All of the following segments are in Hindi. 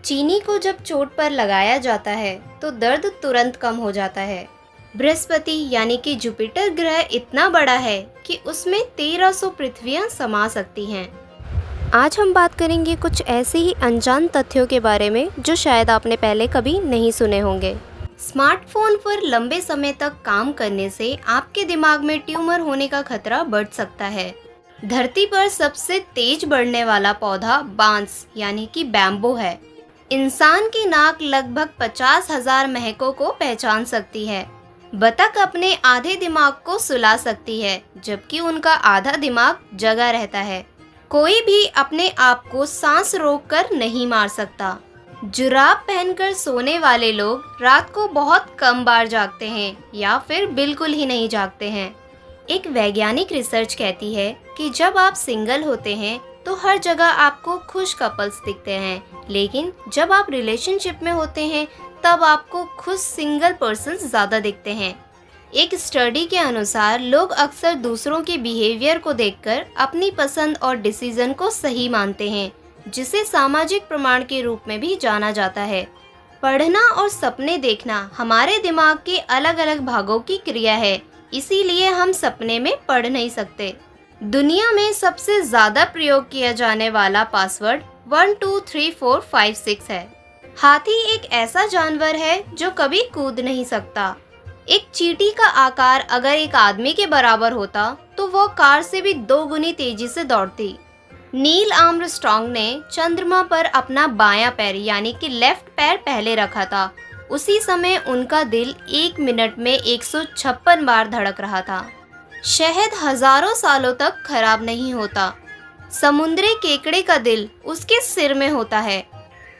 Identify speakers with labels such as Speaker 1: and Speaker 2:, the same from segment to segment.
Speaker 1: चीनी को जब चोट पर लगाया जाता है तो दर्द तुरंत कम हो जाता है। बृहस्पति यानी कि जुपिटर ग्रह इतना बड़ा है कि उसमें 1300 पृथ्वियां समा सकती हैं। आज हम बात करेंगे कुछ ऐसे ही अनजान तथ्यों के बारे में जो शायद आपने पहले कभी नहीं सुने होंगे। स्मार्टफोन पर लंबे समय तक काम करने से आपके दिमाग में ट्यूमर होने का खतरा बढ़ सकता है। धरती पर सबसे तेज बढ़ने वाला पौधा बांस यानी कि बैम्बो है। इंसान की नाक लगभग 50,000 महकों को पहचान सकती है। बतख अपने आधे दिमाग को सुला सकती है, जबकि उनका आधा दिमाग जगा रहता है। कोई भी अपने आप को सांस रोककर नहीं मार सकता। जुराब पहनकर सोने वाले लोग रात को बहुत कम बार जागते हैं या फिर बिल्कुल ही नहीं जागते हैं। एक वैज्ञानिक रिसर्च कहती है कि जब आप सिंगल होते हैं तो हर जगह आपको खुश कपल्स दिखते हैं, लेकिन जब आप रिलेशनशिप में होते हैं तब आपको खुश सिंगल पर्सन ज़्यादा दिखते हैं। एक स्टडी के अनुसार लोग अक्सर दूसरों के बिहेवियर को देखकर अपनी पसंद और डिसीजन को सही मानते हैं, जिसे सामाजिक प्रमाण के रूप में भी जाना जाता है। पढ़ना और सपने देखना हमारे दिमाग के अलग अलग भागों की क्रिया है, इसीलिए हम सपने में पढ़ नहीं सकते। दुनिया में सबसे ज़्यादा प्रयोग किया जाने वाला पासवर्ड 123456 है। हाथी एक ऐसा जानवर है जो कभी कूद नहीं सकता। एक चींटी का आकार अगर एक आदमी के बराबर होता तो वो कार से भी 2 गुनी तेजी से दौड़ती। नील आर्मस्ट्रॉन्ग ने चंद्रमा पर अपना बायां पैर यानी कि लेफ्ट पैर पहले रखा था। उसी समय उनका दिल 1 मिनट में 156 बार धड़क रहा था। शहद हजारों सालों तक खराब नहीं होता। समुद्री केकड़े का दिल उसके सिर में होता है।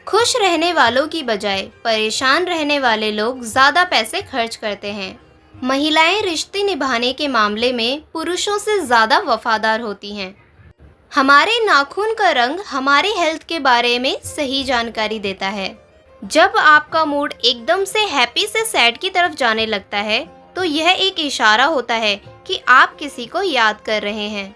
Speaker 1: खुश रहने वालों की बजाय परेशान रहने वाले लोग ज़्यादा पैसे खर्च करते हैं। महिलाएं रिश्ते निभाने के मामले में पुरुषों से ज़्यादा वफादार होती हैं। हमारे नाखून का रंग हमारे हेल्थ के बारे में सही जानकारी देता है। जब आपका मूड एकदम से हैप्पी से सैड की तरफ जाने लगता है तो यह एक इशारा होता है कि आप किसी को याद कर रहे हैं।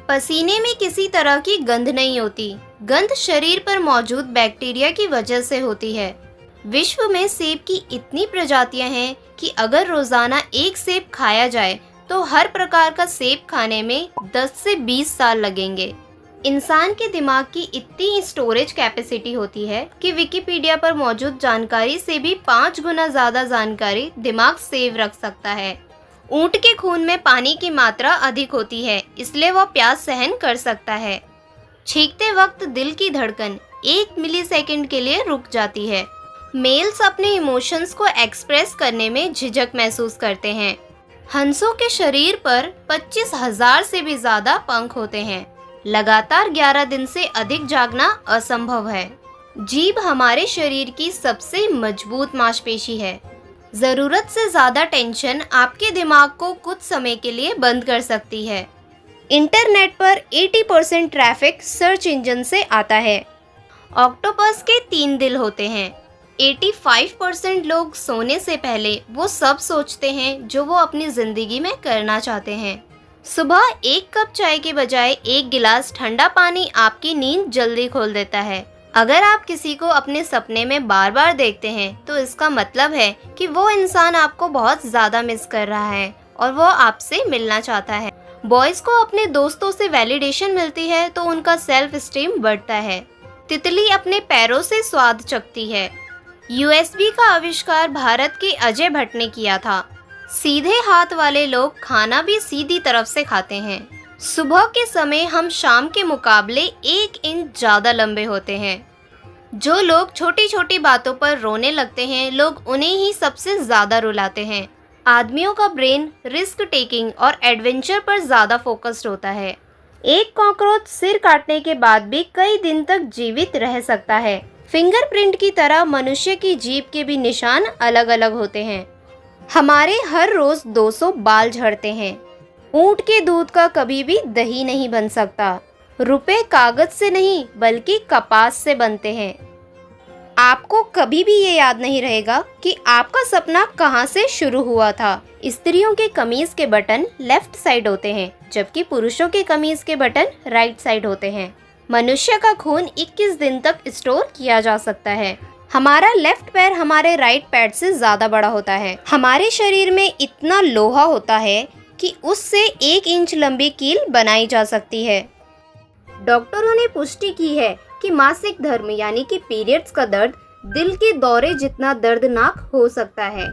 Speaker 1: पसीने में किसी तरह की गंध नहीं होती। गंध शरीर पर मौजूद बैक्टीरिया की वजह से होती है। विश्व में सेब की इतनी प्रजातियां हैं कि अगर रोजाना एक सेब खाया जाए तो हर प्रकार का सेब खाने में 10 से 20 साल लगेंगे। इंसान के दिमाग की इतनी स्टोरेज कैपेसिटी होती है कि विकिपीडिया पर मौजूद जानकारी से भी 5 गुना ज़्यादा जानकारी दिमाग सेव रख सकता है। ऊंट के खून में पानी की मात्रा अधिक होती है, इसलिए वह प्यास सहन कर सकता है। छींकते वक्त दिल की धड़कन 1 मिलीसेकंड के लिए रुक जाती है। मेल्स अपने इमोशंस को एक्सप्रेस करने में झिझक महसूस करते हैं। हंसों के शरीर पर 25,000 से भी ज़्यादा पंख होते हैं। लगातार 11 दिन से अधिक जागना असंभव है। जीभ हमारे शरीर की सबसे मजबूत मांसपेशी है। ज़रूरत से ज़्यादा टेंशन आपके दिमाग को कुछ समय के लिए बंद कर सकती है। इंटरनेट पर 80% ट्रैफिक सर्च इंजन से आता है। ऑक्टोपस के 3 दिल होते हैं। 85% लोग सोने से पहले वो सब सोचते हैं जो वो अपनी ज़िंदगी में करना चाहते हैं। सुबह 1 कप चाय के बजाय 1 गिलास ठंडा पानी आपकी नींद जल्दी खोल देता है। अगर आप किसी को अपने सपने में बार बार देखते हैं तो इसका मतलब है कि वो इंसान आपको बहुत ज़्यादा मिस कर रहा है और वो आपसे मिलना चाहता है। बॉयज़ को अपने दोस्तों से वैलिडेशन मिलती है तो उनका सेल्फ स्टीम बढ़ता है। तितली अपने पैरों से स्वाद चखती है। USB का आविष्कार भारत के अजय भट्ट ने किया था। सीधे हाथ वाले लोग खाना भी सीधी तरफ से खाते हैं। सुबह के समय हम शाम के मुकाबले 1 इंच ज़्यादा लंबे होते हैं। जो लोग छोटी छोटी बातों पर रोने लगते हैं, लोग उन्हें ही सबसे ज़्यादा रुलाते हैं। आदमियों का ब्रेन रिस्क टेकिंग और एडवेंचर पर ज़्यादा फोकस्ड होता है। एक कॉकरोच सिर काटने के बाद भी कई दिन तक जीवित रह सकता है। फिंगरप्रिंट की तरह मनुष्य की जीभ के भी निशान अलग अलग होते हैं। हमारे हर रोज़ 200 बाल झड़ते हैं। ऊंट के दूध का कभी भी दही नहीं बन सकता। रुपए कागज से नहीं बल्कि कपास से बनते हैं। आपको कभी भी ये याद नहीं रहेगा कि आपका सपना कहाँ से शुरू हुआ था। स्त्रियों के कमीज के बटन लेफ्ट साइड होते हैं, जबकि पुरुषों के कमीज के बटन राइट साइड होते हैं। मनुष्य का खून 21 दिन तक स्टोर किया जा सकता है। हमारा लेफ्ट पैर हमारे राइट पैर से ज्यादा बड़ा होता है। हमारे शरीर में इतना लोहा होता है कि उससे 1 इंच लंबी कील बनाई जा सकती है। डॉक्टरों ने पुष्टि की है कि मासिक धर्म यानी कि पीरियड्स का दर्द दिल के दौरे जितना दर्दनाक हो सकता है।